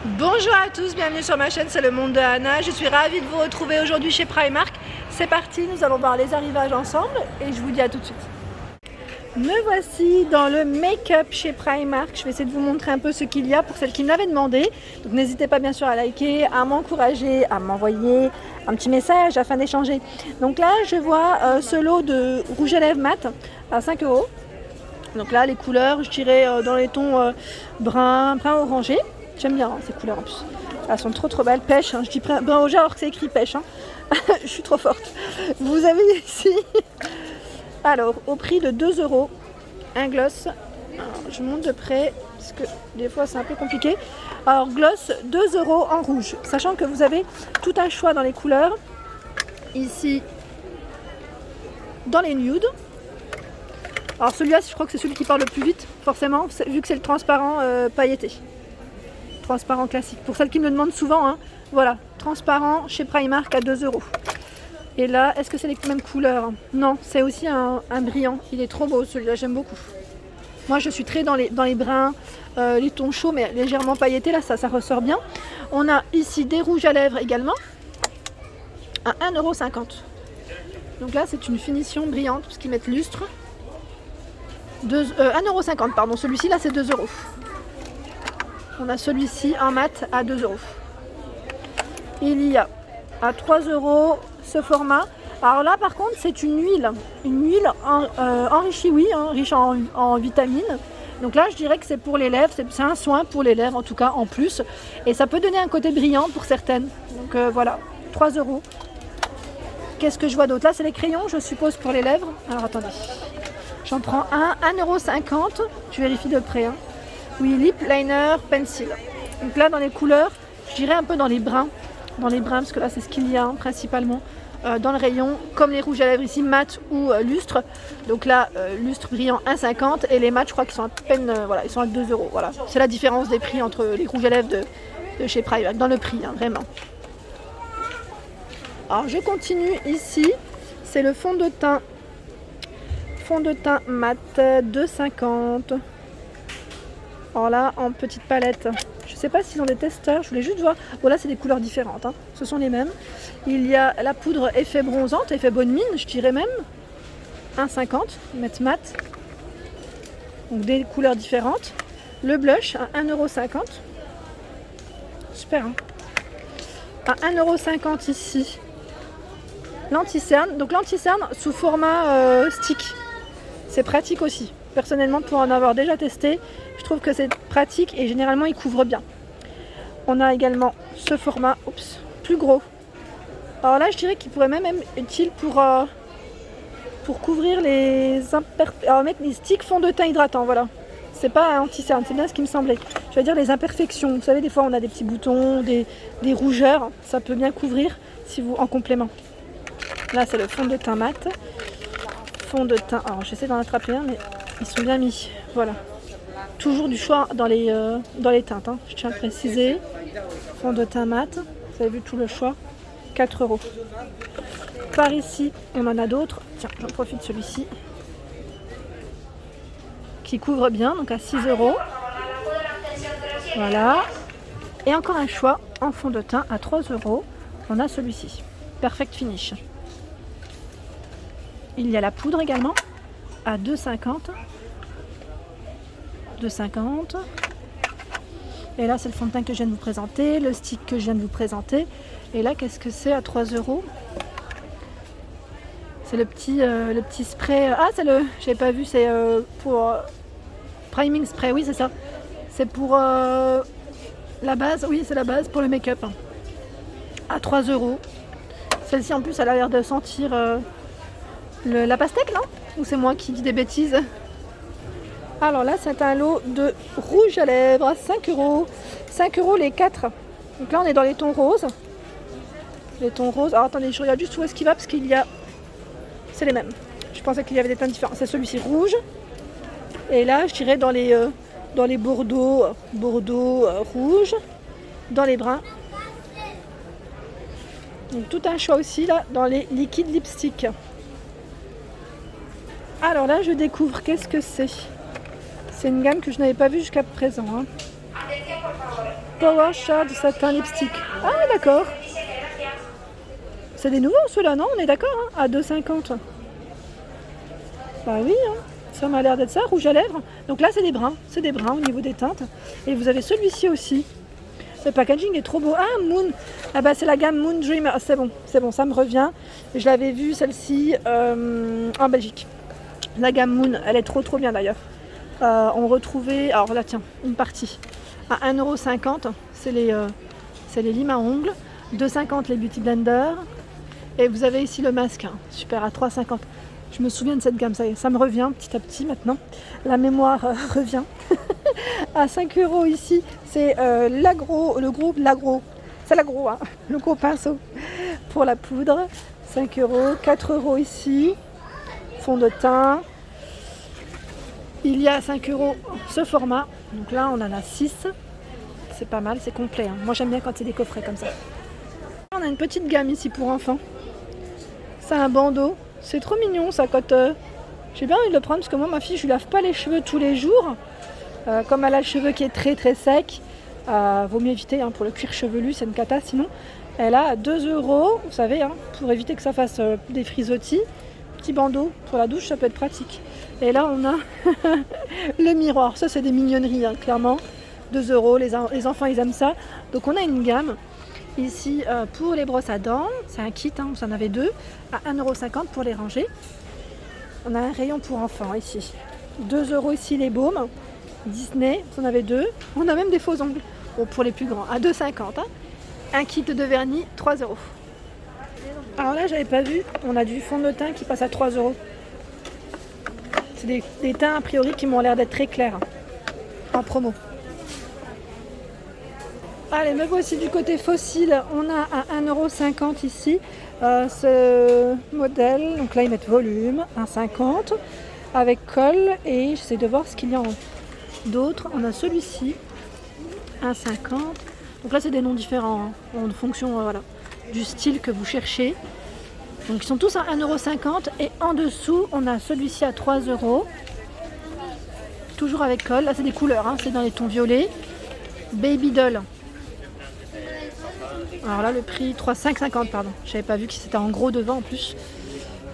Bonjour à tous, bienvenue sur ma chaîne, c'est le monde de Anna. Je suis ravie de vous retrouver aujourd'hui chez Primark. C'est parti, nous allons voir les arrivages ensemble et je vous dis à tout de suite. Me voici dans le make-up chez Primark. Je vais essayer de vous montrer un peu ce qu'il y a pour celles qui me l'avaient demandé. Donc n'hésitez pas bien sûr à liker, à m'encourager, à m'envoyer un petit message afin d'échanger. Donc là je vois ce lot de rouge à lèvres mat à 5 €. Donc là les couleurs, je dirais dans les tons brun orangé. J'aime bien ces couleurs en plus. Elles sont trop belles. Pêche, hein. Je dis brun rouge alors que c'est écrit pêche. Hein. Je suis trop forte. Vous avez ici, alors au prix de 2 €, un gloss. Alors, je monte de près parce que des fois c'est un peu compliqué. Alors gloss 2 € en rouge. Sachant que vous avez tout un choix dans les couleurs. Ici, dans les nudes. Alors celui-là, je crois que c'est celui qui part le plus vite, forcément, vu que c'est le transparent pailleté. Transparent classique. Pour celles qui me le demandent souvent, hein, voilà, transparent chez Primark à 2 €. Et là, est-ce que c'est les mêmes couleurs? Non, c'est aussi un brillant. Il est trop beau celui-là, j'aime beaucoup. Moi, je suis très dans les bruns, les tons chauds, mais légèrement pailletés. Là, ça ressort bien. On a ici des rouges à lèvres également à 1,50 €. Donc là, c'est une finition brillante parce qu'ils mettent lustre. 1,50 €, pardon. Celui-ci, là, c'est 2 €. On a celui-ci en mat à 2 €. Il y a à 3 € ce format. Alors là par contre c'est une huile enrichie, oui, hein, riche en vitamines. Donc là je dirais que c'est pour les lèvres, c'est un soin pour les lèvres en tout cas en plus. Et ça peut donner un côté brillant pour certaines. Donc voilà, 3 €. Qu'est-ce que je vois d'autre? Là c'est les crayons je suppose pour les lèvres. Alors attendez, j'en prends 1,50 €. Je vérifie de près. Hein. Oui, lip liner pencil. Donc là dans les couleurs, je dirais un peu dans les bruns. Parce que là c'est ce qu'il y a hein, principalement dans le rayon, comme les rouges à lèvres ici, mat ou lustre. Donc là, lustre brillant 1,50 € et les mats je crois qu'ils sont à peine, voilà, ils sont à 2 €. Voilà. C'est la différence des prix entre les rouges à lèvres de chez Primark, dans le prix, hein, vraiment. Alors je continue ici, c'est le fond de teint mat 2,50 €. Alors là, en petite palette, je ne sais pas s'ils ont des testeurs, je voulais juste voir. Bon là, c'est des couleurs différentes, hein. Ce sont les mêmes. Il y a la poudre effet bronzante, effet bonne mine, je dirais même. 1,50 €, mat mat. Donc des couleurs différentes. Le blush à 1,50 €. Super, hein. À 1,50 € ici. L'anti-cerne. Donc l'anti-cerne sous format stick. C'est pratique aussi. Personnellement, pour en avoir déjà testé, je trouve que c'est pratique et généralement il couvre bien. On a également ce format, plus gros. Alors là, je dirais qu'il pourrait même être utile pour couvrir mettre les sticks fond de teint hydratant, voilà. C'est pas un anti-cerne, c'est bien ce qui me semblait. Je veux dire les imperfections. Vous savez, des fois on a des petits boutons, des rougeurs, ça peut bien couvrir si vous en complément. Là, c'est le fond de teint mat. Fond de teint. Alors j'essaie d'en attraper un, mais ils sont bien mis. Voilà. Toujours du choix dans les teintes. Hein. Je tiens à le préciser. Fond de teint mat. Vous avez vu tout le choix. 4 €. Par ici, on en a d'autres. Tiens, j'en profite de celui-ci. Qui couvre bien, donc à 6 €. Voilà. Et encore un choix en fond de teint à 3 €. On a celui-ci. Perfect Finish. Il y a la poudre également à 2,50 €. 2,50 €. Et là c'est le fond de teint que je viens de vous présenter, le stick que je viens de vous présenter. Et là qu'est-ce que c'est à 3 €? C'est le petit spray. Ah c'est j'avais pas vu, c'est pour priming spray, oui c'est ça. C'est pour la base, oui c'est la base pour le make-up. À 3 €. Celle-ci en plus elle a l'air de sentir la pastèque, non? Ou c'est moi qui dis des bêtises? Alors là, c'est un lot de rouge à lèvres à 5 €. 5 € les 4. Donc là, on est dans les tons roses. Les tons roses. Alors attendez, je regarde juste où est-ce qu'il va parce qu'il y a... C'est les mêmes. Je pensais qu'il y avait des teintes différentes. C'est celui-ci rouge. Et là, je dirais dans les bordeaux rouge. Dans les bruns. Donc tout un choix aussi là dans les liquides lipstick. Alors là, je découvre, qu'est-ce que c'est? C'est une gamme que je n'avais pas vue jusqu'à présent. Hein. Power Charge Satin Lipstick. Ah d'accord. C'est des nouveaux ceux-là, non? On est d'accord, hein? À 2,50. Bah oui, hein. Ça m'a l'air d'être ça, rouge à lèvres. Donc là, c'est des bruns au niveau des teintes. Et vous avez celui-ci aussi. Le packaging est trop beau. Ah, Moon. Ah bah c'est la gamme Moon Dream. Ah, c'est bon, ça me revient. Je l'avais vue, celle-ci, en Belgique. La gamme Moon, elle est trop bien d'ailleurs. On retrouvait, alors là tiens, une partie à 1,50 €. C'est les limes à ongles. 2,50 € les Beauty Blender. Et vous avez ici le masque, hein. Super, à 3,50 €. Je me souviens de cette gamme, ça me revient petit à petit maintenant. La mémoire revient. À 5 € ici, c'est le gros pinceau pour la poudre. 5 €, 4 € ici. Fond de teint. Il y a 5 € ce format. Donc là, on en a 6. C'est pas mal, c'est complet, hein. Moi, j'aime bien quand c'est des coffrets comme ça. On a une petite gamme ici pour enfants. C'est un bandeau. C'est trop mignon ça quand j'ai bien envie de le prendre parce que moi ma fille je lui lave pas les cheveux tous les jours. Comme elle a le cheveu qui est très sec, vaut mieux éviter, hein, pour le cuir chevelu, c'est une cata sinon. Elle a 2 €, vous savez, hein, pour éviter que ça fasse des frisottis. Petit bandeau pour la douche, ça peut être pratique. Et là on a le miroir, ça c'est des mignonneries, hein, clairement. 2 €, les enfants ils aiment ça. Donc on a une gamme. Ici, pour les brosses à dents, c'est un kit, hein, vous en avez 2, à 1,50 € pour les ranger. On a un rayon pour enfants ici. 2 € ici les baumes. Disney, vous en avez 2. On a même des faux ongles, bon, pour les plus grands, à 2,50 €. Hein. Un kit de vernis, 3 €. Alors là, j'avais pas vu, on a du fond de teint qui passe à 3 €. C'est des teints a priori qui m'ont l'air d'être très clairs, hein, en promo. Allez, me voici du côté fossile. On a à 1,50 € ici ce modèle. Donc là, ils mettent volume, 1,50 € avec colle. Et j'essaie de voir ce qu'il y a d'autres. On a celui-ci, 1,50 €. Donc là, c'est des noms différents, hein, en fonction voilà, du style que vous cherchez. Donc ils sont tous à 1,50 €. Et en dessous, on a celui-ci à 3 €. Toujours avec colle. Là, c'est des couleurs, hein, c'est dans les tons violets. Baby Doll. Alors là, le prix 5,50 €, pardon. Je n'avais pas vu que c'était en gros devant en plus.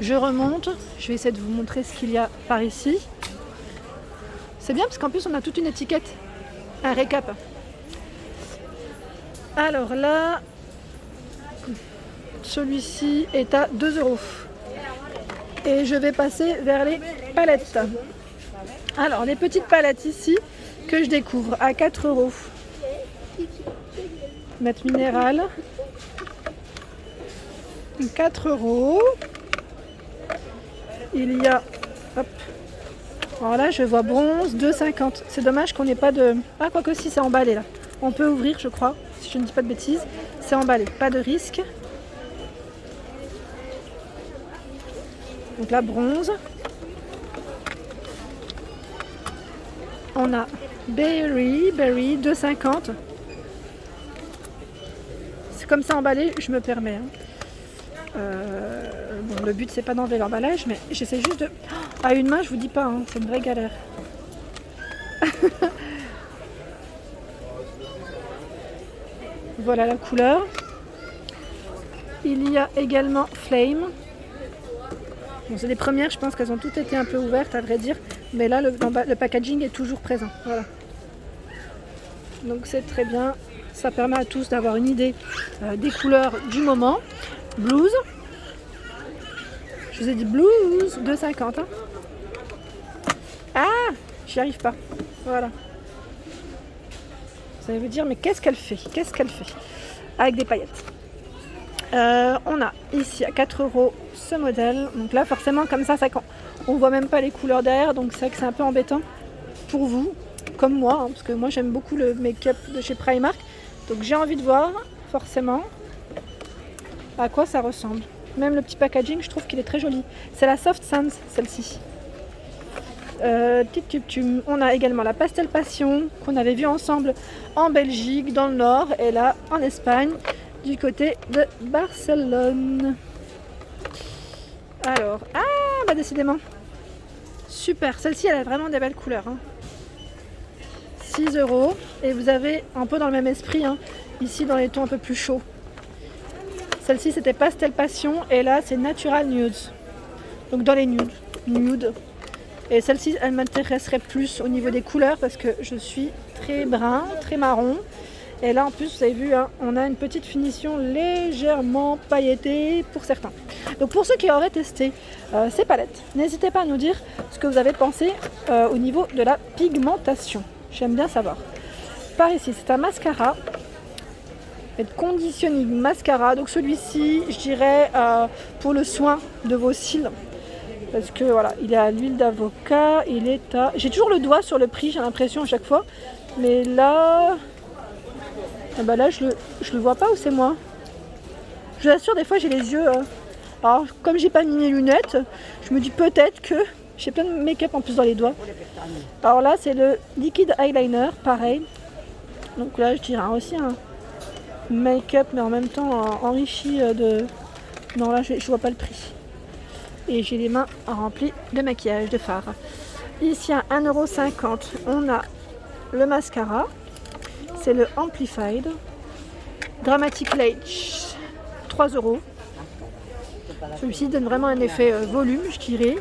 Je remonte. Je vais essayer de vous montrer ce qu'il y a par ici. C'est bien parce qu'en plus, on a toute une étiquette. Un récap. Alors là, celui-ci est à 2 €. Et je vais passer vers les palettes. Alors, les petites palettes ici que je découvre à 4 €. Mat minéral, 4 €. Il y a, hop, alors là je vois bronze, 2,50 €. C'est dommage qu'on n'ait pas de... Ah, quoique si, c'est emballé là. On peut ouvrir, je crois, si je ne dis pas de bêtises. C'est emballé, pas de risque. Donc là, bronze. On a Berry, 2,50 €. Comme ça emballé, je me permets. Hein. Bon, le but c'est pas d'enlever l'emballage, mais j'essaie juste de... À une main, je vous dis pas, hein, c'est une vraie galère. Voilà la couleur. Il y a également Flame. Bon, c'est les premières, je pense qu'elles ont toutes été un peu ouvertes à vrai dire, mais là le packaging est toujours présent. Voilà. Donc c'est très bien. Ça permet à tous d'avoir une idée des couleurs du moment. Blues. Je vous ai dit blues, 2,50 €. Hein. Ah, j'y arrive pas. Voilà. Vous allez vous dire, mais qu'est-ce qu'elle fait? Qu'est-ce qu'elle fait? Avec des paillettes. On a ici à 4 € ce modèle. Donc là, forcément, comme ça on voit même pas les couleurs derrière. Donc c'est vrai que c'est un peu embêtant pour vous, comme moi. Hein, parce que moi, j'aime beaucoup le make-up de chez Primark. Donc j'ai envie de voir, forcément, à quoi ça ressemble. Même le petit packaging, je trouve qu'il est très joli. C'est la Soft Sands, celle-ci. On a également la Pastel Passion, qu'on avait vu ensemble en Belgique, dans le Nord, et là, en Espagne, du côté de Barcelone. Alors, ah, bah décidément. Super, celle-ci, elle a vraiment des belles couleurs. Hein. 6 € et vous avez un peu dans le même esprit, hein, ici dans les tons un peu plus chauds. Celle-ci c'était Pastel Passion et là c'est Natural Nudes. Donc dans les nudes. Et celle-ci elle m'intéresserait plus au niveau des couleurs parce que je suis très brun, très marron. Et là en plus vous avez vu, hein, on a une petite finition légèrement pailletée pour certains. Donc pour ceux qui auraient testé ces palettes, n'hésitez pas à nous dire ce que vous avez pensé au niveau de la pigmentation. J'aime bien savoir. Par ici c'est un mascara. Conditioning mascara. Donc celui-ci je dirais pour le soin de vos cils. Parce que voilà, il est à l'huile d'avocat, il est à... J'ai toujours le doigt sur le prix, j'ai l'impression à chaque fois. Mais là... Ah bah là, je le vois pas ou c'est moi? Je vous assure, des fois j'ai les yeux... Alors, comme j'ai pas mis mes lunettes, je me dis peut-être que... J'ai plein de make-up en plus dans les doigts. Alors là, c'est le liquid eyeliner, pareil. Donc là, je dirais aussi un make-up, mais en même temps enrichi de... Non, là, je vois pas le prix. Et j'ai les mains remplies de maquillage, de fard. Ici à 1,50 €, on a le mascara. C'est le Amplified. Dramatic Lash, 3 €. Celui-ci donne vraiment un effet volume, je dirais.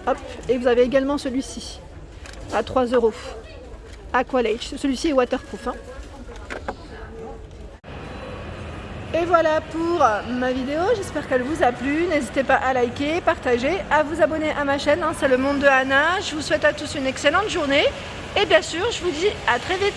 Hop. Et vous avez également celui-ci à 3 €. Aqua Lash. Celui-ci est waterproof. Hein. Et voilà pour ma vidéo, j'espère qu'elle vous a plu. N'hésitez pas à liker, partager, à vous abonner à ma chaîne, hein, c'est le monde de Anna. Je vous souhaite à tous une excellente journée et bien sûr, je vous dis à très vite.